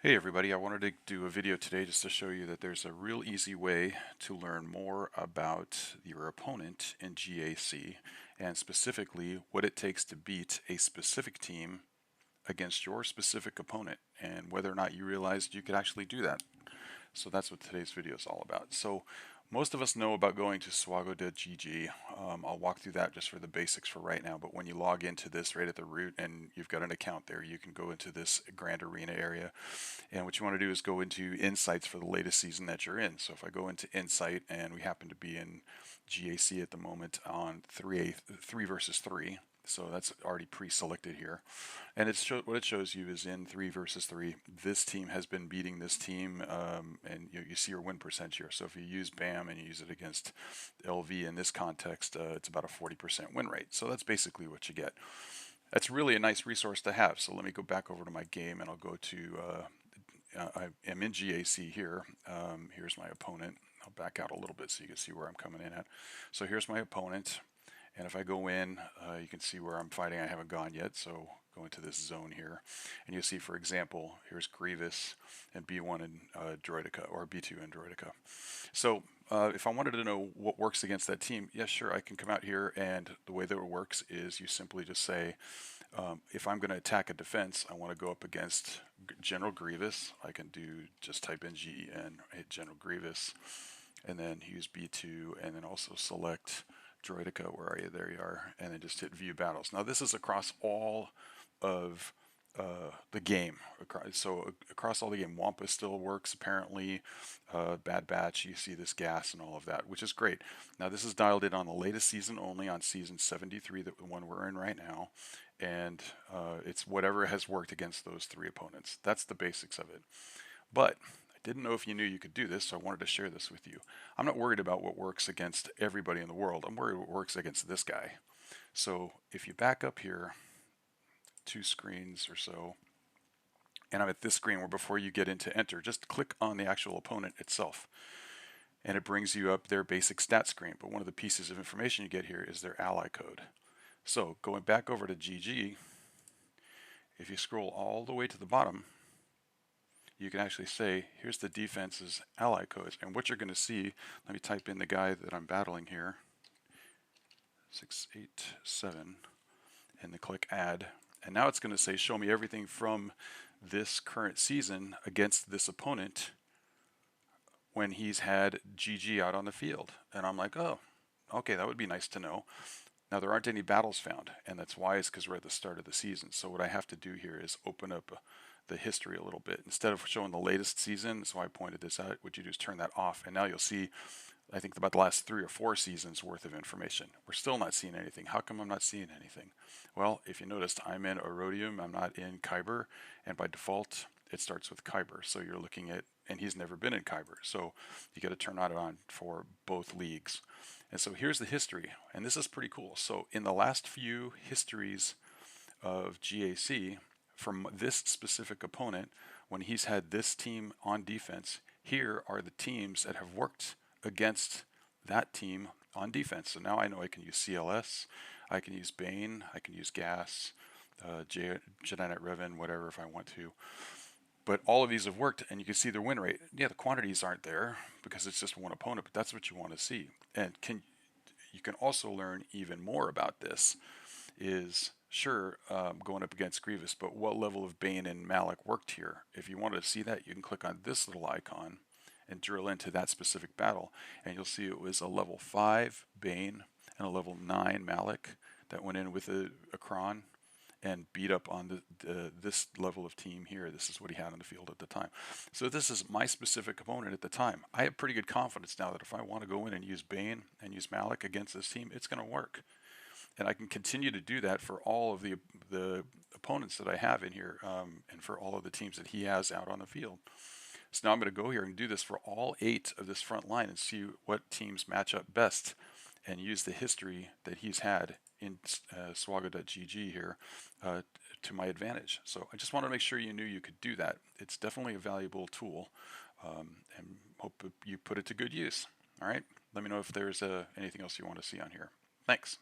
Hey everybody, I wanted to do a video today just to show you that there's a real easy way to learn more about your opponent in GAC and specifically what it takes to beat a specific team against your specific opponent and whether or not you realized you could actually do that. So that's what today's video is all about. So most of us know about going to swago.gg. I'll walk through that just for the basics for right now, but when you log into this right at the root and you've got an account there, you can go into this grand arena area, and what you want to do is go into insights for the latest season that you're in. So if I go into insight and we happen to be in GAC at the moment on 3 versus 3, so that's already pre-selected here, and what it shows you is in 3 versus 3 this team has been beating this team, and you see your win percentage here. So if you use BAM and you use it against LV in this context, it's about a 40% win rate. So that's basically what you get. That's really a nice resource to have. So let me go back over to my game and I'll go to I am in GAC here. Here's my opponent. I'll back out a little bit so you can see where I'm coming in at. So here's my opponent, and if I go in, you can see where I'm fighting. I haven't gone yet, so go into this zone here, and you'll see, for example, here's Grievous and B1 and Droidica, or B2 and Droidica. So if I wanted to know what works against that team, yes, sure, I can come out here, and the way that it works is you simply just say, if I'm going to attack a defense, I want to go up against General Grievous. I can just type in GE and hit General Grievous, and then use B2, and then also select Droidica. Where are you? There you are. And then just hit View Battles. Now this is across all of the game. So across all the game, Wampa still works apparently. Bad Batch, you see this gas and all of that, which is great. Now this is dialed in on the latest season only, on season 73, the one we're in right now, and it's whatever has worked against those three opponents. That's the basics of it. But I didn't know if you knew you could do this, so I wanted to share this with you. I'm not worried about what works against everybody in the world. I'm worried what works against this guy. So if you back up here 2 screens or so, and I'm at this screen where before you get into enter, just click on the actual opponent itself, and it brings you up their basic stat screen. But one of the pieces of information you get here is their ally code. So going back over to GG, if you scroll all the way to the bottom, you can actually say, here's the defense's ally codes. And what you're going to see, let me type in the guy that I'm battling here, 687, and then click add. And now it's going to say, show me everything from this current season against this opponent when he's had GG out on the field. And I'm like, oh, okay, that would be nice to know. Now there aren't any battles found, and that's why, is because we're at the start of the season. So what I have to do here is open up the history a little bit. Instead of showing the latest season, that's why I pointed this out, what you do is turn that off, and now you'll see, I think, about the last 3 or 4 seasons worth of information. We're still not seeing anything. How come I'm not seeing anything? Well, if you noticed, I'm in Erodium, I'm not in Kyber, and by default it starts with Kyber. So you're looking at, and he's never been in Kyber, so you got to turn that on for both leagues. And so here's the history, and this is pretty cool. So in the last few histories of GAC, from this specific opponent, when he's had this team on defense, here are the teams that have worked against that team on defense. So now I know I can use CLS, I can use Bane, I can use Gas, Jedi Knight Revan, whatever, if I want to. But all of these have worked, and you can see their win rate. Yeah, the quantities aren't there because it's just one opponent, but that's what you want to see. And you can also learn even more about this is, sure, going up against Grievous, but what level of Bane and Malik worked here? If you wanted to see that, you can click on this little icon and drill into that specific battle, and you'll see it was a level 5 Bane and a level 9 Malik that went in with a Kron and beat up on this level of team here. This is what he had on the field at the time. So this is my specific opponent at the time. I have pretty good confidence now that if I want to go in and use Bane and use Malik against this team, it's going to work. And I can continue to do that for all of the opponents that I have in here, and for all of the teams that he has out on the field. So now I'm going to go here and do this for all 8 of this front line and see what teams match up best, and use the history that he's had in swago.gg here to my advantage. So I just wanted to make sure you knew you could do that. It's definitely a valuable tool, and hope you put it to good use. All right, let me know if there's anything else you want to see on here. Thanks.